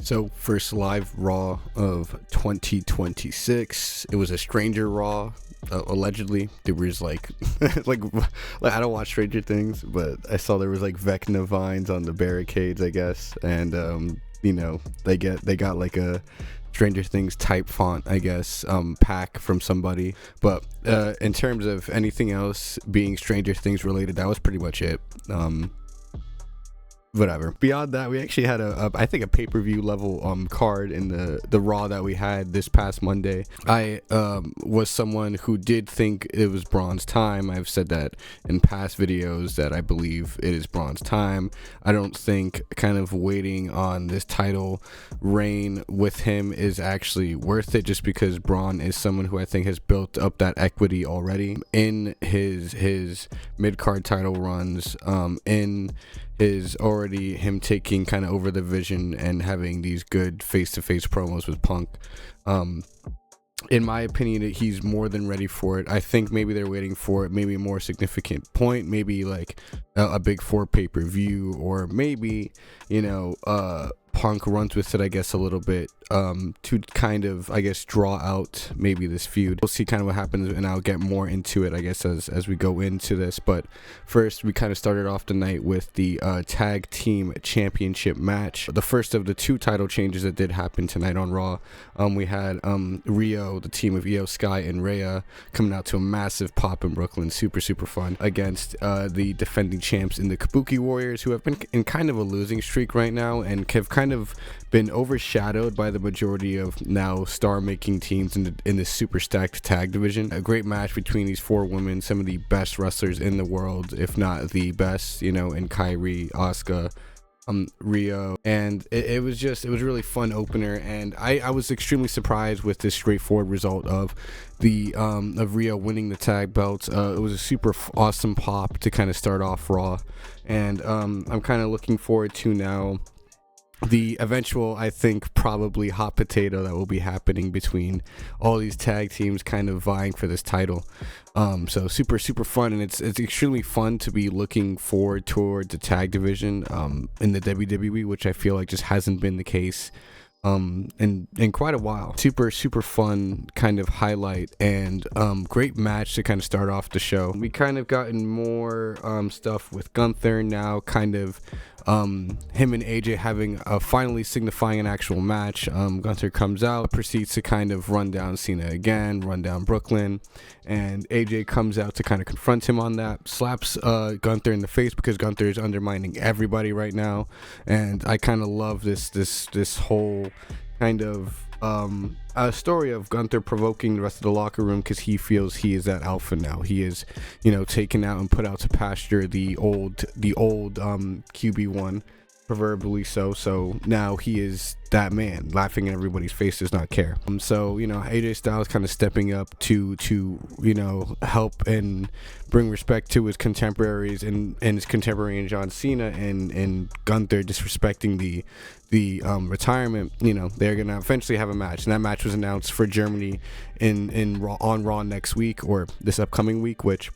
So, first live Raw of 2026. It was a stranger Raw. Allegedly, there was like, like I don't watch Stranger Things, but I saw there was like Vecna vines on the barricades, I guess, and they got like a Stranger Things type font, I guess, pack from somebody. But in terms of anything else being Stranger Things related, that was pretty much it. Whatever. Beyond that, we actually had I think a pay-per-view level card in the Raw that we had this past Monday. I was someone who did think it was Braun's time. I've said that in past videos that I believe it is Braun's time. I don't think kind of waiting on this title reign with him is actually worth it, just because Braun is someone who I think has built up that equity already in his mid-card title runs, in is already him taking kind of over the vision and having these good face-to-face promos with Punk. In my opinion, he's more than ready for it. I think maybe they're waiting for it, maybe a more significant point, maybe like a big 4 pay-per-view, or maybe, Punk runs with it, I guess, a little bit, to kind of, I guess, draw out maybe this feud. We'll see kind of what happens, and I'll get more into it, I guess, as we go into this. But first, we kind of started off the night with the tag team championship match, the first of the 2 title changes that did happen tonight on Raw. We had Rio, the team of Io Sky and Rhea, coming out to a massive pop in Brooklyn, super fun, against the defending champs in the Kabuki Warriors, who have been in kind of a losing streak right now and have kind of been overshadowed by the majority of now star-making teams in this super stacked tag division. A great match between these 4 women, some of the best wrestlers in the world, if not the best, in Kairi, Asuka, Rio, and it was a really fun opener, and I was extremely surprised with this straightforward result of Rio winning the tag belts. It was a super awesome pop to kind of start off Raw, and I'm kind of looking forward to now the eventual, I think, probably hot potato that will be happening between all these tag teams kind of vying for this title. So super fun, and it's extremely fun to be looking forward towards the tag division in the WWE, which I feel like just hasn't been the case in quite a while. Super fun kind of highlight, and great match to kind of start off the show. We kind of gotten more stuff with Gunther now, kind of him and AJ having finally signifying an actual match. Gunther comes out, proceeds to kind of run down Cena again, run down Brooklyn, and AJ comes out to kind of confront him on that, slaps Gunther in the face, because Gunther is undermining everybody right now, and I kind of love this whole kind of a story of Gunther provoking the rest of the locker room, because he feels he is that alpha now. He is, taken out and put out to pasture the old QB1, proverbially so now he is that man, laughing in everybody's face, does not care. So AJ Styles kind of stepping up to help and bring respect to his contemporaries and his contemporary in John Cena, and Gunther disrespecting the retirement. They're gonna eventually have a match, and that match was announced for Germany on Raw next week, or this upcoming week, which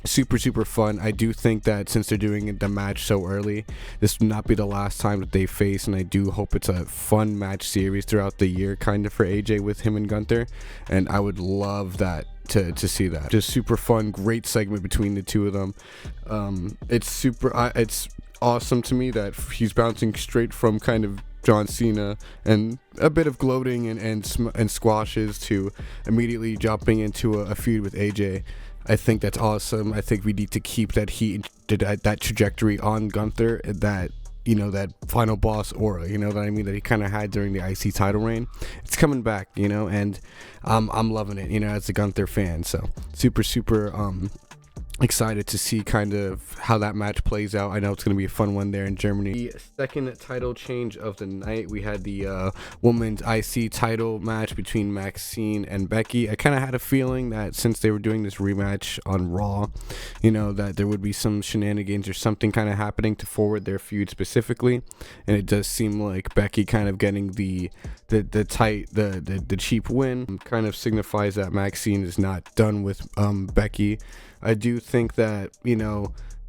super fun. I do think that since they're doing the match so early, this will not be the last time that they face, and I do hope it's a fun match series throughout the year, kind of, for AJ with him and Gunther, and I would love that to see that. Just super fun, great segment between the two of them. It's awesome to me that he's bouncing straight from kind of John Cena and a bit of gloating and squashes to immediately jumping into a feud with AJ. I think that's awesome. I think we need to keep that that trajectory on Gunther, that final boss aura, that he kind of had during the IC title reign. It's coming back, and I'm loving it, as a Gunther fan. So super excited to see kind of how that match plays out. I know it's going to be a fun one there in Germany. The second title change of the night, we had the women's IC title match between Maxine and Becky. I kind of had a feeling that since they were doing this rematch on Raw, that there would be some shenanigans or something kind of happening to forward their feud specifically, and it does seem like Becky kind of getting the cheap win kind of signifies that Maxine is not done with Becky. I do think that,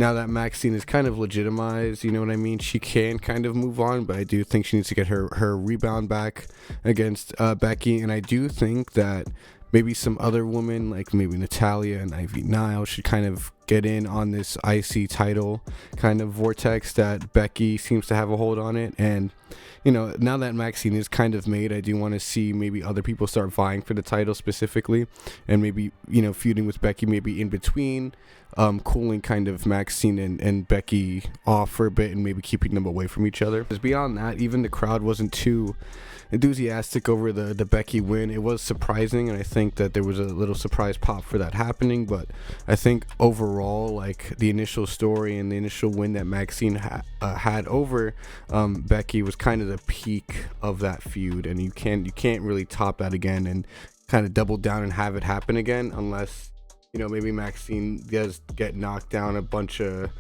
now that Maxine is kind of legitimized, you know what I mean, she can kind of move on, but I do think she needs to get her rebound back against Becky. And I do think that maybe some other women, like maybe Natalia and Ivy Nile, should kind of get in on this IC title kind of vortex that Becky seems to have a hold on it. And you know, now that Maxine is kind of made, I do want to see maybe other people start vying for the title specifically, and maybe, you know, feuding with Becky maybe in between, cooling kind of Maxine and Becky off for a bit, and maybe keeping them away from each other. Because beyond that, even the crowd wasn't too enthusiastic over the Becky win. It was surprising, and I think that there was a little surprise pop for that happening, but I think overall, like, the initial story and the initial win that Maxine had over Becky was kind of the peak of that feud, and you can't really top that again and kind of double down and have it happen again, unless, you know, maybe Maxine does get knocked down a bunch of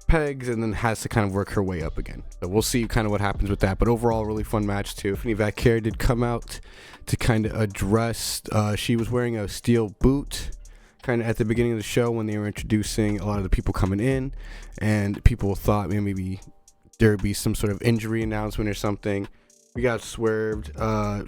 pegs and then has to kind of work her way up again. So we'll see kind of what happens with that. But overall, really fun match too. Tiffany Valkyrie did come out to kind of address, she was wearing a steel boot kind of at the beginning of the show when they were introducing a lot of the people coming in, and people thought maybe there would be some sort of injury announcement or something. We got swerved.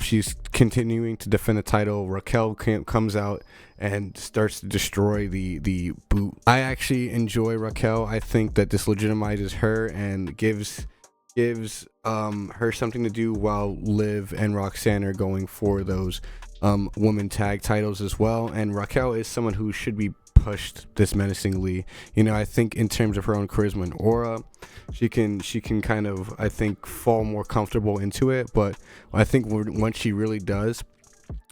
She's continuing to defend the title. Raquel comes out and starts to destroy the boot. I actually enjoy Raquel. I think that this legitimizes her and gives her something to do while Liv and Roxanne are going for those women tag titles as well. And Raquel is someone who should be pushed this menacingly. You know, I think in terms of her own charisma and aura, she can kind of, I think, fall more comfortable into it. But I think once she really does,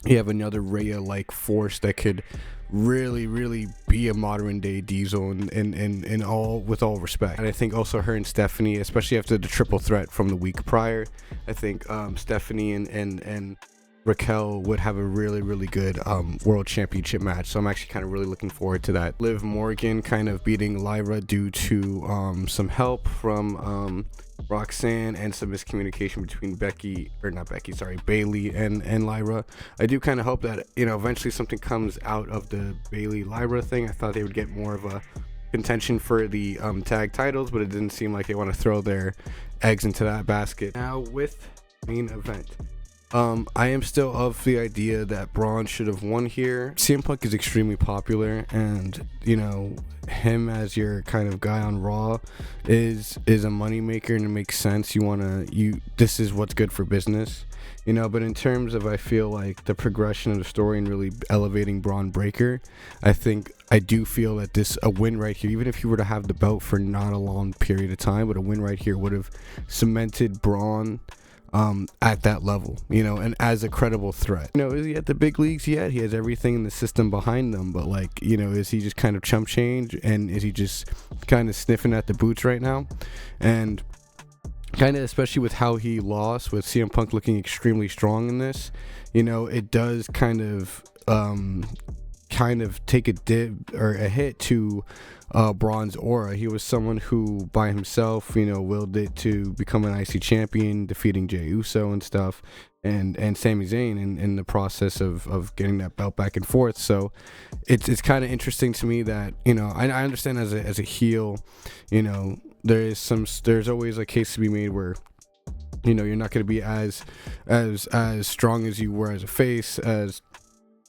you have another Rhea-like force that could really be a modern day Diesel and all, with all respect. And I think also her and Stephanie, especially after the triple threat from the week prior, I think Stephanie and Raquel would have a really good world championship match. So I'm actually kind of really looking forward to that. Liv Morgan kind of beating Lyra due to some help from Roxanne and some miscommunication between Bailey and Lyra. I do kind of hope that, you know, eventually something comes out of the Bailey Lyra thing. I thought they would get more of a contention for the tag titles, but it didn't seem like they want to throw their eggs into that basket. Now with main event, I am still of the idea that Braun should have won here. CM Punk is extremely popular, and you know, him as your kind of guy on Raw is a moneymaker, and it makes sense. This is what's good for business, you know. But in terms of, I feel like the progression of the story and really elevating Braun Breaker, I do feel that a win right here, even if he were to have the belt for not a long period of time, but a win right here would have cemented Braun at that level, you know, and as a credible threat. You know, is he at the big leagues yet? He has everything in the system behind them, but like, you know, is he just kind of chump change, and is he just kind of sniffing at the boots right now? And kind of, especially with how he lost, with CM Punk looking extremely strong in this, you know, it does kind of take a dip or a hit to Braun's aura. He was someone who by himself, you know, willed it to become an IC champion, defeating Jey Uso and stuff, and Sami Zayn in the process of getting that belt back and forth. So it's kind of interesting to me that, you know, I understand as a heel, you know, there's always a case to be made where, you know, you're not going to be as strong as you were as a face, as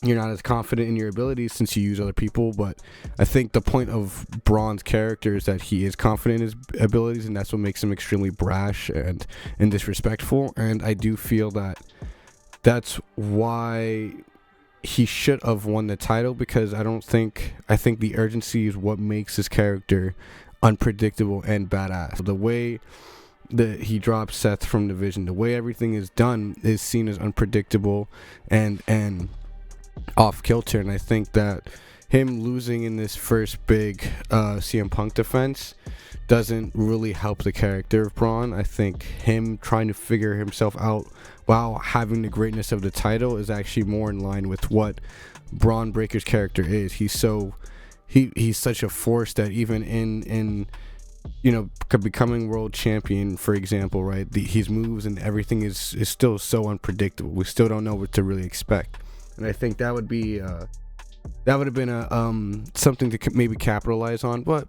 you're not as confident in your abilities since you use other people. But I think the point of Braun's character is that he is confident in his abilities, and that's what makes him extremely brash and disrespectful. And I do feel that that's why he should have won the title, because I think the urgency is what makes his character unpredictable and badass. The way that he drops Seth from Division, the way everything is done is seen as unpredictable and off kilter, and I think that him losing in this first big CM Punk defense doesn't really help the character of Braun. I think him trying to figure himself out while having the greatness of the title is actually more in line with what Braun Breaker's character is. He's such a force that even in you know, becoming world champion, for example, right, his moves and everything is still so unpredictable. We still don't know what to really expect. And I think that would have been a something to maybe capitalize on. But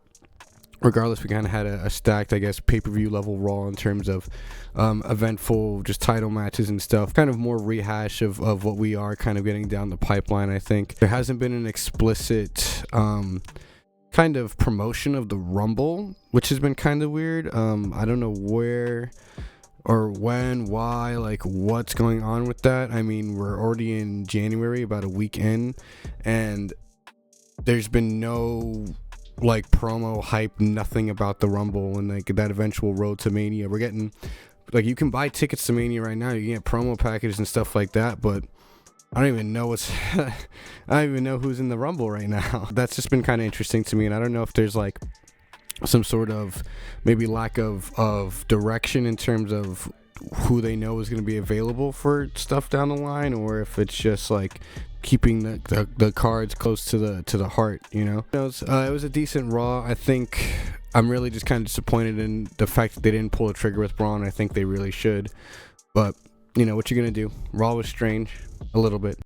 regardless, we kind of had a stacked, I guess, pay-per-view level Raw in terms of eventful, just title matches and stuff. Kind of more rehash of what we are kind of getting down the pipeline, I think. There hasn't been an explicit kind of promotion of the Rumble, which has been kind of weird. I don't know where or when, why, like what's going on with that. I mean, we're already in January, about a week in, and there's been no like promo hype, nothing about the Rumble and like that eventual road to Mania. We're getting, like, you can buy tickets to Mania right now, you can get promo packages and stuff like that, but I don't even know I don't even know who's in the Rumble right now. That's just been kind of interesting to me, and I don't know if there's like some sort of maybe lack of direction in terms of who they know is going to be available for stuff down the line, or if it's just like keeping the cards close to the heart, you know. It was a decent Raw. I think I'm really just kind of disappointed in the fact that they didn't pull a trigger with Braun. I think they really should, but you know what you're gonna do. Raw was strange a little bit.